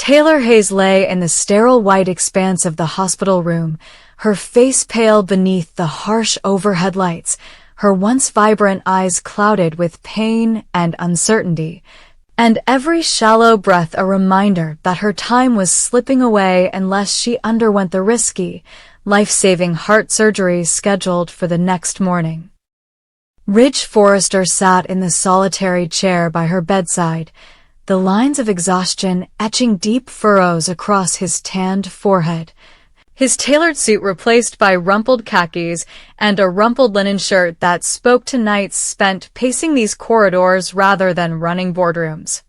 Taylor Hayes lay in the sterile white expanse of the hospital room, her face pale beneath the harsh overhead lights, her once vibrant eyes clouded with pain and uncertainty, and every shallow breath a reminder that her time was slipping away unless she underwent the risky, life-saving heart surgery scheduled for the next morning. Ridge Forrester sat in the solitary chair by her bedside, the lines of exhaustion etching deep furrows across his tanned forehead. His tailored suit replaced by rumpled khakis and a rumpled linen shirt that spoke to nights spent pacing these corridors rather than running boardrooms.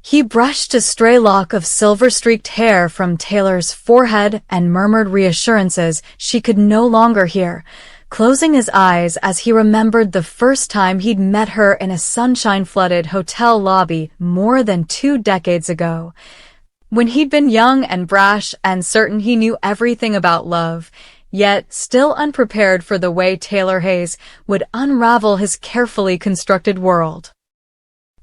He brushed a stray lock of silver-streaked hair from Taylor's forehead and murmured reassurances she could no longer hear, closing his eyes as he remembered the first time he'd met her in a sunshine-flooded hotel lobby more than 2 decades ago. When he'd been young and brash and certain he knew everything about love, yet still unprepared for the way Taylor Hayes would unravel his carefully constructed world.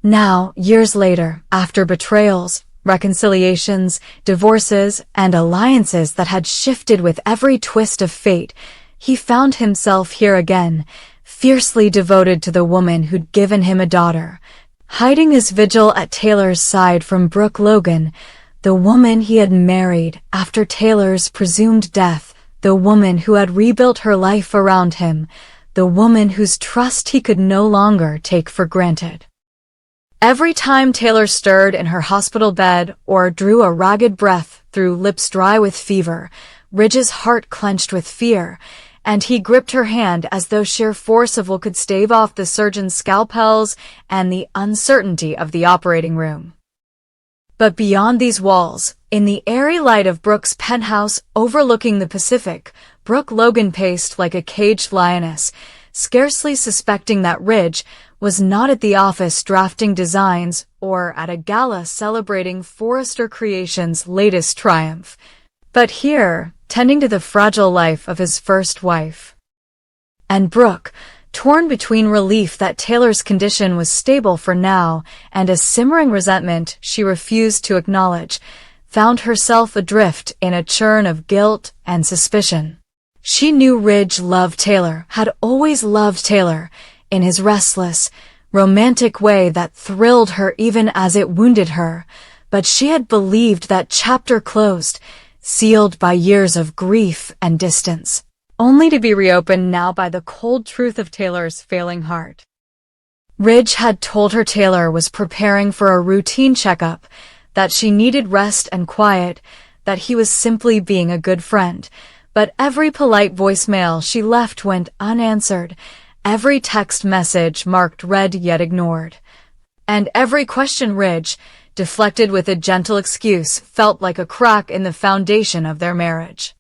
Now, years later, after betrayals, reconciliations, divorces, and alliances that had shifted with every twist of fate, he found himself here again, fiercely devoted to the woman who'd given him a daughter, hiding his vigil at Taylor's side from Brooke Logan, the woman he had married after Taylor's presumed death, the woman who had rebuilt her life around him, the woman whose trust he could no longer take for granted. Every time Taylor stirred in her hospital bed or drew a ragged breath through lips dry with fever, Ridge's heart clenched with fear, and he gripped her hand as though sheer force of will could stave off the surgeon's scalpels and the uncertainty of the operating room. But beyond these walls, in the airy light of Brooke's penthouse overlooking the Pacific, Brooke Logan paced like a caged lioness, scarcely suspecting that Ridge was not at the office drafting designs or at a gala celebrating Forrester Creations' latest triumph, but here, tending to the fragile life of his first wife. And Brooke, torn between relief that Taylor's condition was stable for now and a simmering resentment she refused to acknowledge, found herself adrift in a churn of guilt and suspicion. She knew Ridge loved Taylor, had always loved Taylor, in his restless, romantic way that thrilled her even as it wounded her, but she had believed that chapter closed, sealed by years of grief and distance, only to be reopened now by the cold truth of Taylor's failing heart. Ridge had told her Taylor was preparing for a routine checkup, that she needed rest and quiet, that he was simply being a good friend, but every polite voicemail she left went unanswered, every text message marked read yet ignored, and every question Ridge, deflected with a gentle excuse, felt like a crack in the foundation of their marriage.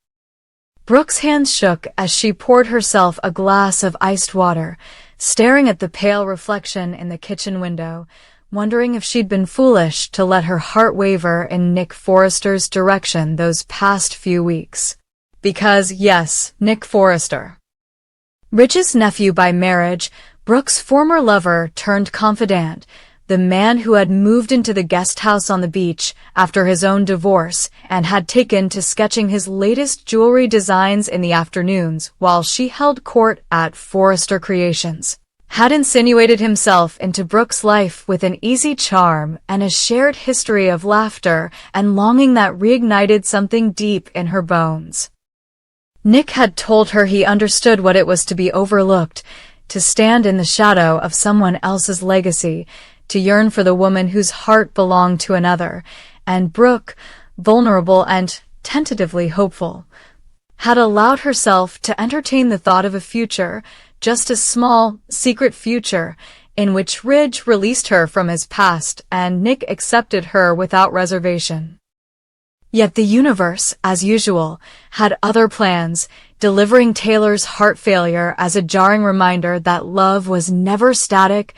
Brooke's hands shook as she poured herself a glass of iced water, staring at the pale reflection in the kitchen window, wondering if she'd been foolish to let her heart waver in Nick Forrester's direction those past few weeks. Because, yes, Nick Forrester. Ridge's nephew by marriage, Brooke's former lover turned confidant, the man who had moved into the guest house on the beach after his own divorce and had taken to sketching his latest jewelry designs in the afternoons while she held court at Forrester Creations, had insinuated himself into Brooke's life with an easy charm and a shared history of laughter and longing that reignited something deep in her bones. Nick had told her he understood what it was to be overlooked, to stand in the shadow of someone else's legacy, to yearn for the woman whose heart belonged to another, and Brooke, vulnerable and tentatively hopeful, had allowed herself to entertain the thought of a future, just a small, secret future, in which Ridge released her from his past and Nick accepted her without reservation. Yet the universe, as usual, had other plans, delivering Taylor's heart failure as a jarring reminder that love was never static,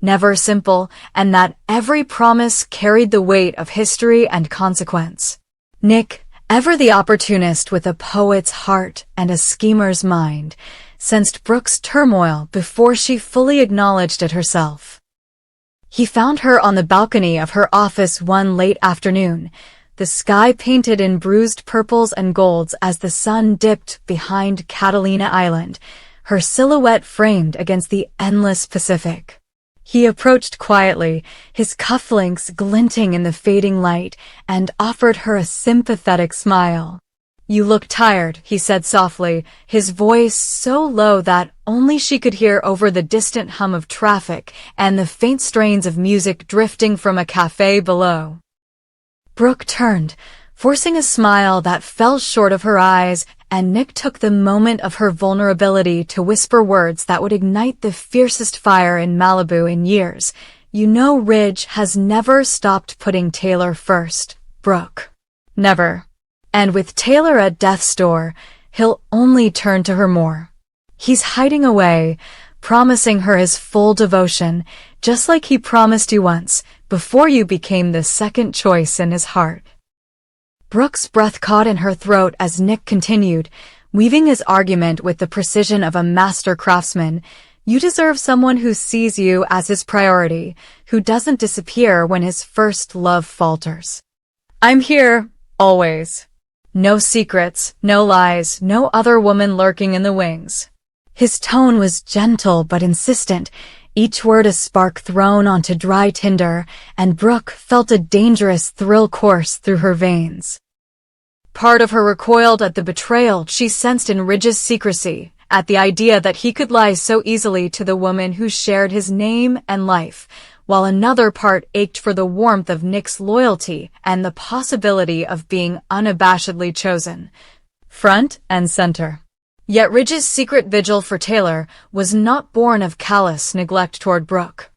never simple, and that every promise carried the weight of history and consequence. Nick, ever the opportunist with a poet's heart and a schemer's mind, sensed Brooke's turmoil before she fully acknowledged it herself. He found her on the balcony of her office one late afternoon, the sky painted in bruised purples and golds as the sun dipped behind Catalina Island, her silhouette framed against the endless Pacific. He approached quietly, his cufflinks glinting in the fading light, and offered her a sympathetic smile. "You look tired," he said softly, his voice so low that only she could hear over the distant hum of traffic and the faint strains of music drifting from a cafe below. Brooke turned, forcing a smile that fell short of her eyes, and Nick took the moment of her vulnerability to whisper words that would ignite the fiercest fire in Malibu in years. "You know Ridge has never stopped putting Taylor first, Brooke. Never. And with Taylor at death's door, he'll only turn to her more. He's hiding away, promising her his full devotion, just like he promised you once, before you became the second choice in his heart." Brooke's breath caught in her throat as Nick continued, weaving his argument with the precision of a master craftsman. "You deserve someone who sees you as his priority, who doesn't disappear when his first love falters. I'm here, always. No secrets, no lies, no other woman lurking in the wings." His tone was gentle but insistent, each word a spark thrown onto dry tinder, and Brooke felt a dangerous thrill course through her veins. Part of her recoiled at the betrayal she sensed in Ridge's secrecy, at the idea that he could lie so easily to the woman who shared his name and life, while another part ached for the warmth of Nick's loyalty and the possibility of being unabashedly chosen, front and center. Yet Ridge's secret vigil for Taylor was not born of callous neglect toward Brooke.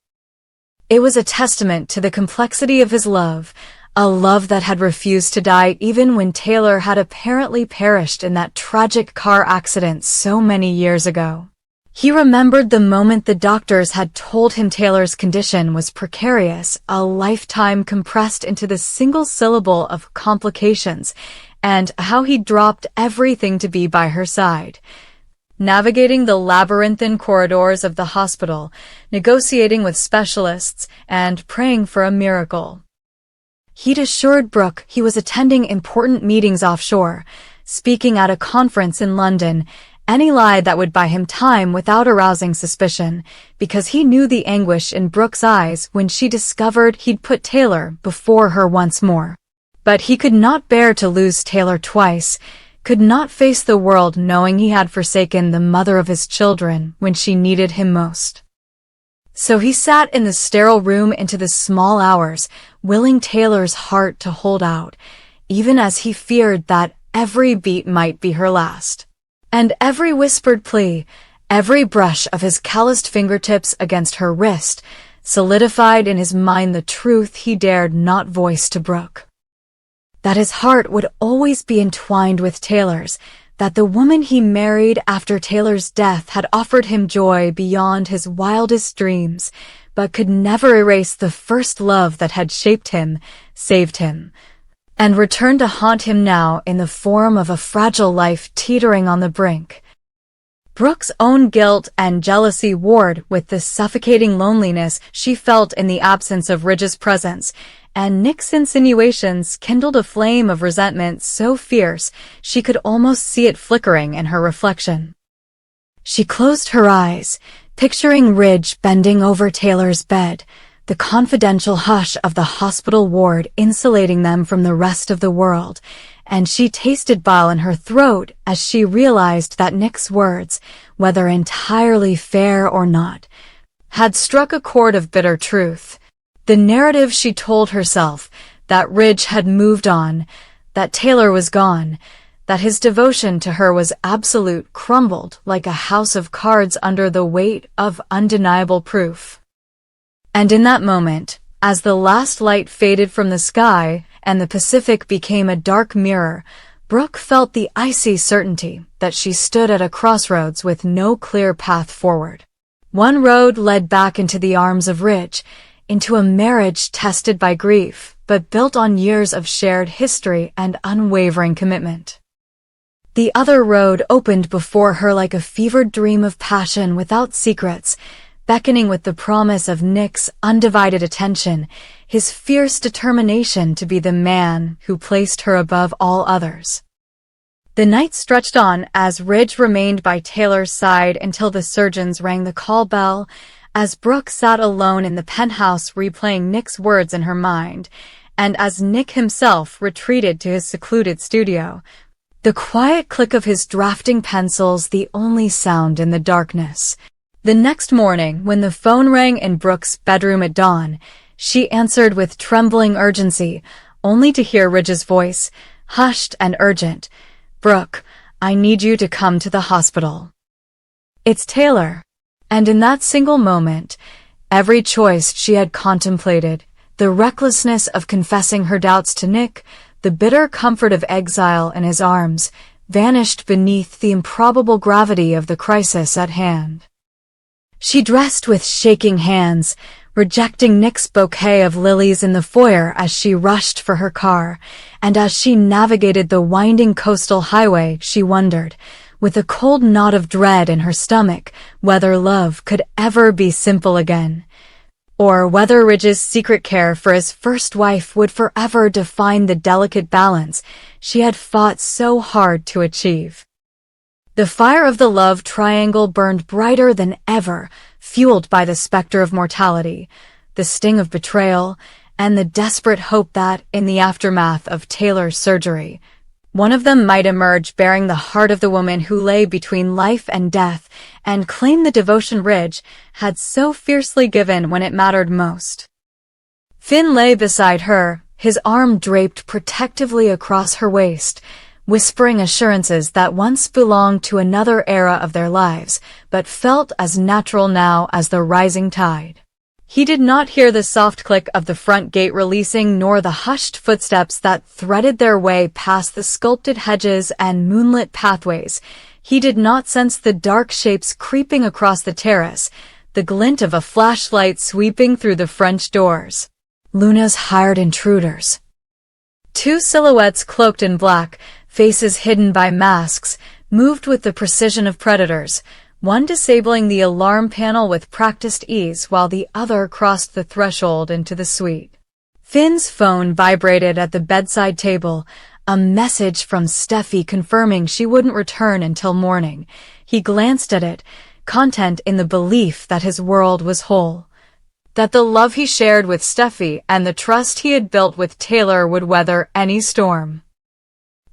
It was a testament to the complexity of his love, a love that had refused to die even when Taylor had apparently perished in that tragic car accident so many years ago. He remembered the moment the doctors had told him Taylor's condition was precarious, a lifetime compressed into the single syllable of complications, and how he dropped everything to be by her side. Navigating the labyrinthine corridors of the hospital, negotiating with specialists, and praying for a miracle. He'd assured Brooke he was attending important meetings offshore, speaking at a conference in London, any lie that would buy him time without arousing suspicion, because he knew the anguish in Brooke's eyes when she discovered he'd put Taylor before her once more. But he could not bear to lose Taylor twice, could not face the world knowing he had forsaken the mother of his children when she needed him most. So he sat in the sterile room into the small hours, willing Taylor's heart to hold out, even as he feared that every beat might be her last. And every whispered plea, every brush of his calloused fingertips against her wrist, solidified in his mind the truth he dared not voice to Brooke. That his heart would always be entwined with Taylor's, that the woman he married after Taylor's death had offered him joy beyond his wildest dreams, but could never erase the first love that had shaped him, saved him, and returned to haunt him now in the form of a fragile life teetering on the brink. Brooke's own guilt and jealousy warred with the suffocating loneliness she felt in the absence of Ridge's presence, and Nick's insinuations kindled a flame of resentment so fierce she could almost see it flickering in her reflection. She closed her eyes, picturing Ridge bending over Taylor's bed, the confidential hush of the hospital ward insulating them from the rest of the world, and she tasted bile in her throat as she realized that Nick's words, whether entirely fair or not, had struck a chord of bitter truth. The narrative she told herself, that Ridge had moved on, that Taylor was gone, that his devotion to her was absolute, crumbled like a house of cards under the weight of undeniable proof. And in that moment, as the last light faded from the sky and the Pacific became a dark mirror, Brooke felt the icy certainty that she stood at a crossroads with no clear path forward. One road led back into the arms of Ridge, into a marriage tested by grief, but built on years of shared history and unwavering commitment. The other road opened before her like a fevered dream of passion without secrets, beckoning with the promise of Nick's undivided attention, his fierce determination to be the man who placed her above all others. The night stretched on as Ridge remained by Taylor's side until the surgeons rang the call bell, as Brooke sat alone in the penthouse replaying Nick's words in her mind, and as Nick himself retreated to his secluded studio, the quiet click of his drafting pencils the only sound in the darkness. The next morning, when the phone rang in Brooke's bedroom at dawn, she answered with trembling urgency, only to hear Ridge's voice, hushed and urgent. "Brooke, I need you to come to the hospital." "It's Taylor." And in that single moment, every choice she had contemplated, the recklessness of confessing her doubts to Nick, the bitter comfort of exile in his arms, vanished beneath the improbable gravity of the crisis at hand. She dressed with shaking hands, rejecting Nick's bouquet of lilies in the foyer as she rushed for her car, and as she navigated the winding coastal highway, she wondered, with a cold knot of dread in her stomach, whether love could ever be simple again, or whether Ridge's secret care for his first wife would forever define the delicate balance she had fought so hard to achieve. The fire of the love triangle burned brighter than ever, fueled by the specter of mortality, the sting of betrayal, and the desperate hope that, in the aftermath of Taylor's surgery, one of them might emerge bearing the heart of the woman who lay between life and death and claim the devotion Ridge had so fiercely given when it mattered most. Finn lay beside her, his arm draped protectively across her waist, whispering assurances that once belonged to another era of their lives, but felt as natural now as the rising tide. He did not hear the soft click of the front gate releasing nor the hushed footsteps that threaded their way past the sculpted hedges and moonlit pathways. He did not sense the dark shapes creeping across the terrace, the glint of a flashlight sweeping through the French doors. Luna's hired intruders. Two silhouettes cloaked in black, faces hidden by masks, moved with the precision of predators, one disabling the alarm panel with practiced ease while the other crossed the threshold into the suite. Finn's phone vibrated at the bedside table, a message from Steffy confirming she wouldn't return until morning. He glanced at it, content in the belief that his world was whole, that the love he shared with Steffy and the trust he had built with Taylor would weather any storm.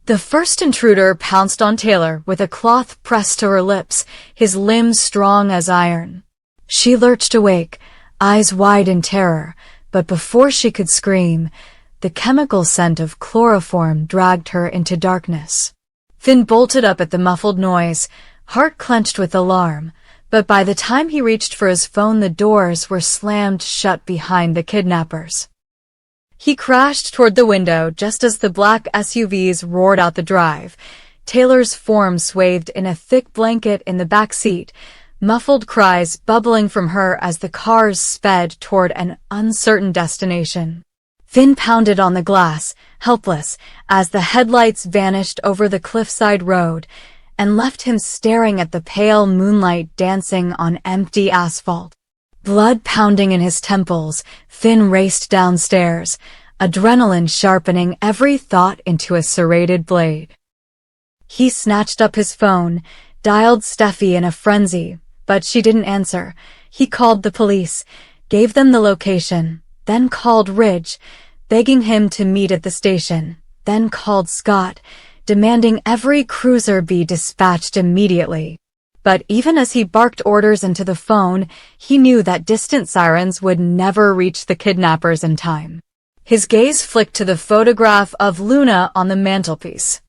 The first intruder pounced on Taylor with a cloth pressed to her lips, his limbs strong as iron. She lurched awake, eyes wide in terror, but before she could scream, the chemical scent of chloroform dragged her into darkness. Finn bolted up at the muffled noise, heart clenched with alarm, but by the time he reached for his phone the doors were slammed shut behind the kidnappers. He crashed toward the window just as the black SUVs roared out the drive. Taylor's form swathed in a thick blanket in the back seat, muffled cries bubbling from her as the cars sped toward an uncertain destination. Finn pounded on the glass, helpless, as the headlights vanished over the cliffside road, and left him staring at the pale moonlight dancing on empty asphalt. Blood pounding in his temples, Finn raced downstairs, adrenaline sharpening every thought into a serrated blade. He snatched up his phone, dialed Steffy in a frenzy, but she didn't answer. He called the police, gave them the location, then called Ridge, begging him to meet at the station, then called Scott, demanding every cruiser be dispatched immediately. But even as he barked orders into the phone, he knew that distant sirens would never reach the kidnappers in time. His gaze flicked to the photograph of Luna on the mantelpiece.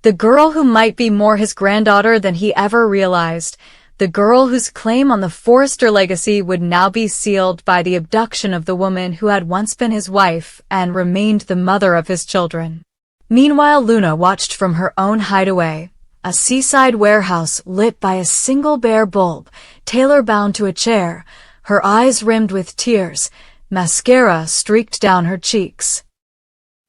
The girl who might be more his granddaughter than he ever realized, the girl whose claim on the Forrester legacy would now be sealed by the abduction of the woman who had once been his wife and remained the mother of his children. Meanwhile, Luna watched from her own hideaway, a seaside warehouse lit by a single bare bulb, Taylor bound to a chair, her eyes rimmed with tears, mascara streaked down her cheeks.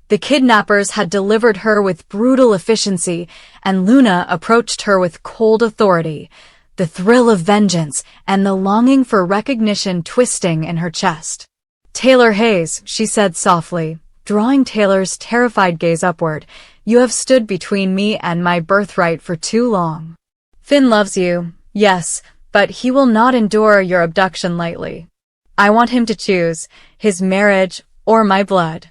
The kidnappers had delivered her with brutal efficiency, and Luna approached her with cold authority, the thrill of vengeance and the longing for recognition twisting in her chest. Taylor Hayes, she said softly, drawing Taylor's terrified gaze upward. You have stood between me and my birthright for too long. Finn loves you, yes, but he will not endure your abduction lightly. I want him to choose his marriage or my blood.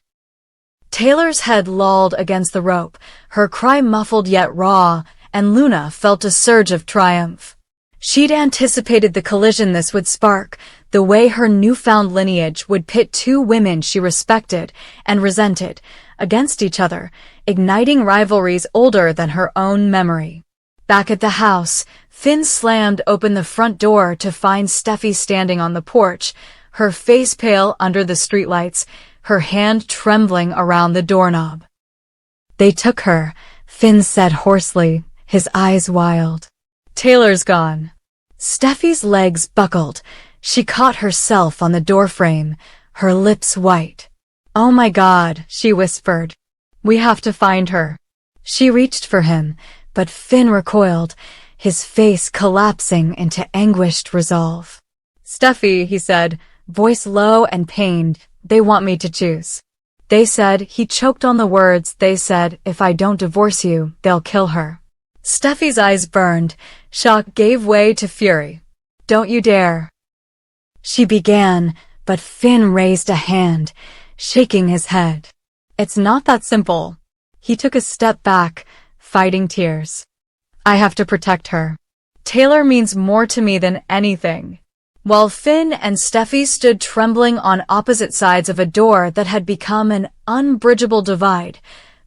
Taylor's head lolled against the rope, her cry muffled yet raw, and Luna felt a surge of triumph. She'd anticipated the collision this would spark, the way her newfound lineage would pit two women she respected and resented against each other, igniting rivalries older than her own memory. Back at the house, Finn slammed open the front door to find Steffy standing on the porch, her face pale under the streetlights, her hand trembling around the doorknob. They took her, Finn said hoarsely, his eyes wild. Taylor's gone. Steffy's legs buckled. She caught herself on the doorframe, her lips white. Oh my God, she whispered. We have to find her. She reached for him, but Finn recoiled, his face collapsing into anguished resolve. Steffy, he said, voice low and pained, they want me to choose. They said, he choked on the words, they said, if I don't divorce you, they'll kill her. Steffy's eyes burned, shock gave way to fury. Don't you dare. She began, but Finn raised a hand, shaking his head. It's not that simple. He took a step back, fighting tears. I have to protect her. Taylor means more to me than anything. While Finn and Steffy stood trembling on opposite sides of a door that had become an unbridgeable divide,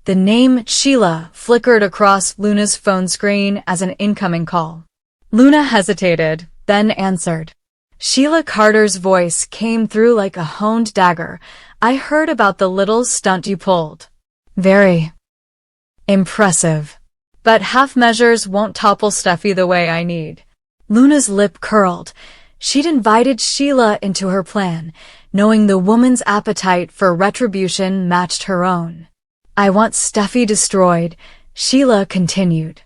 the name Sheila flickered across Luna's phone screen as an incoming call. Luna hesitated, then answered. Sheila Carter's voice came through like a honed dagger. I heard about the little stunt you pulled. Very impressive. But half measures won't topple Steffy the way I need. Luna's lip curled. She'd invited Sheila into her plan, knowing the woman's appetite for retribution matched her own. I want Steffy destroyed, Sheila continued.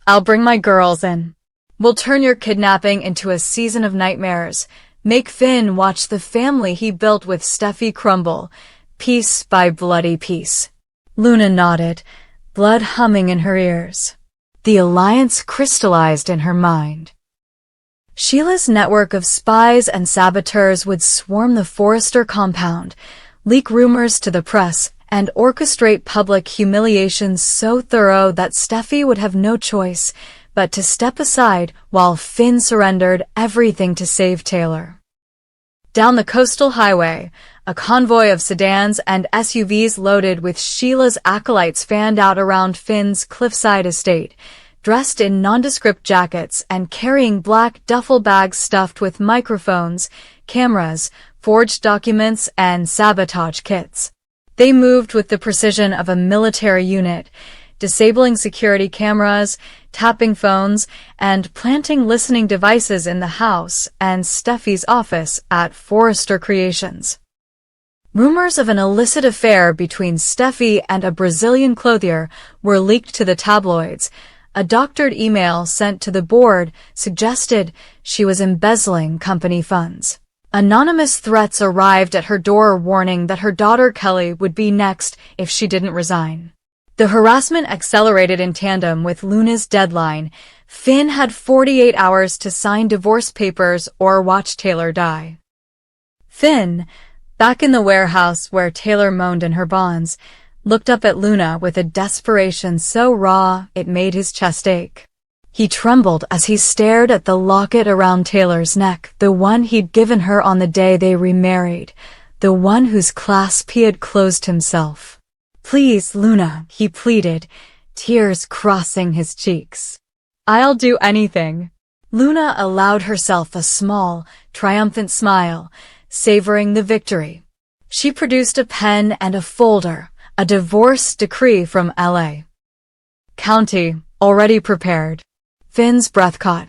I'll bring my girls in. We'll turn your kidnapping into a season of nightmares. Make Finn watch the family he built with Steffy crumble, piece by bloody piece. Luna nodded, blood humming in her ears. The alliance crystallized in her mind. Sheila's network of spies and saboteurs would swarm the Forrester compound, leak rumors to the press, and orchestrate public humiliations so thorough that Steffy would have no choice but to step aside while Finn surrendered everything to save Taylor. Down the coastal highway, a convoy of sedans and SUVs loaded with Sheila's acolytes fanned out around Finn's cliffside estate, dressed in nondescript jackets and carrying black duffel bags stuffed with microphones, cameras, forged documents, and sabotage kits. They moved with the precision of a military unit, disabling security cameras, tapping phones, and planting listening devices in the house and Steffy's office at Forrester Creations. Rumors of an illicit affair between Steffy and a Brazilian clothier were leaked to the tabloids. A doctored email sent to the board suggested she was embezzling company funds. Anonymous threats arrived at her door warning that her daughter Kelly would be next if she didn't resign. The harassment accelerated in tandem with Luna's deadline. Finn had 48 hours to sign divorce papers or watch Taylor die. Finn, back in the warehouse where Taylor moaned in her bonds, looked up at Luna with a desperation so raw it made his chest ache. He trembled as he stared at the locket around Taylor's neck, the one he'd given her on the day they remarried, the one whose clasp he had closed himself. Please, Luna, he pleaded, tears crossing his cheeks. I'll do anything. Luna allowed herself a small, triumphant smile, savoring the victory. She produced a pen and a folder, a divorce decree from L.A. County, already prepared. Finn's breath caught.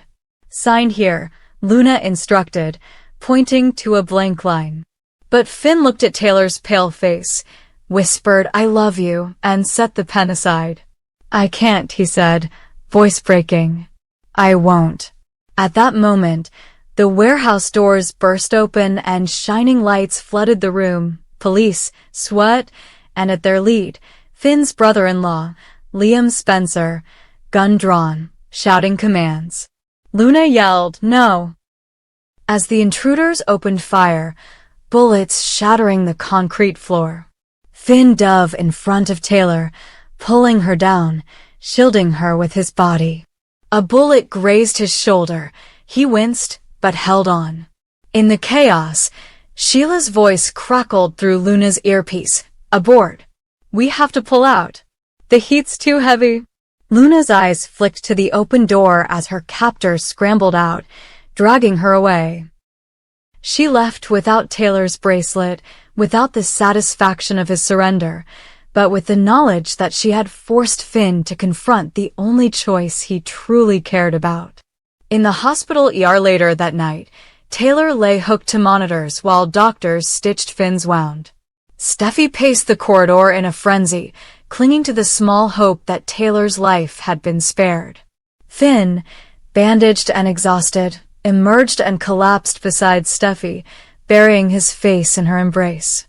Sign here, Luna instructed, pointing to a blank line. But Finn looked at Taylor's pale face, whispered, I love you, and set the pen aside. I can't, he said, voice breaking. I won't. At that moment, The warehouse doors burst open and shining lights flooded the room. Police, SWAT, and at their lead, Finn's brother-in-law, Liam Spencer, gun drawn, shouting commands. Luna yelled, "No!" as the intruders opened fire, bullets shattering the concrete floor. Finn dove in front of Taylor, pulling her down, shielding her with his body. A bullet grazed his shoulder. He winced, but held on. In the chaos, Sheila's voice crackled through Luna's earpiece. "Abort. We have to pull out. The heat's too heavy." Luna's eyes flicked to the open door as her captors scrambled out, dragging her away. She left without Taylor's bracelet, without the satisfaction of his surrender, but with the knowledge that she had forced Finn to confront the only choice he truly cared about. In the hospital ER later that night, Taylor lay hooked to monitors while doctors stitched Finn's wound. Steffy paced the corridor in a frenzy, clinging to the small hope that Taylor's life had been spared. Finn, bandaged and exhausted, emerged and collapsed beside Steffy, burying his face in her embrace.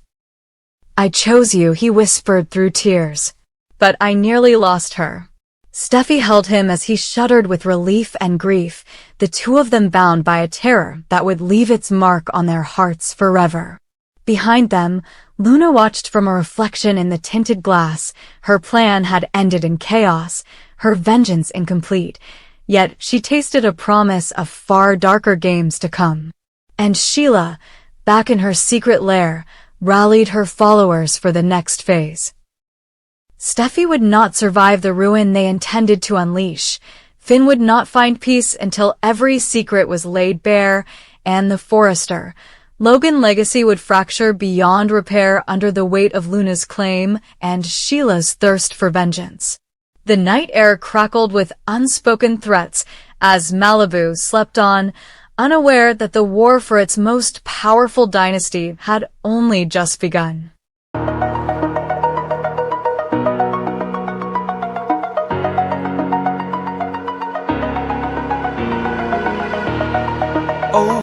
"I chose you," he whispered through tears. "But I nearly lost her." Steffy held him as he shuddered with relief and grief, the two of them bound by a terror that would leave its mark on their hearts forever. Behind them, Luna watched from a reflection in the tinted glass. Her plan had ended in chaos, her vengeance incomplete, yet she tasted a promise of far darker games to come. And Sheila, back in her secret lair, rallied her followers for the next phase. Steffy would not survive the ruin they intended to unleash. Finn would not find peace until every secret was laid bare, and the Forester, Logan's legacy would fracture beyond repair under the weight of Luna's claim and Sheila's thirst for vengeance. The night air crackled with unspoken threats as Malibu slept on, unaware that the war for its most powerful dynasty had only just begun.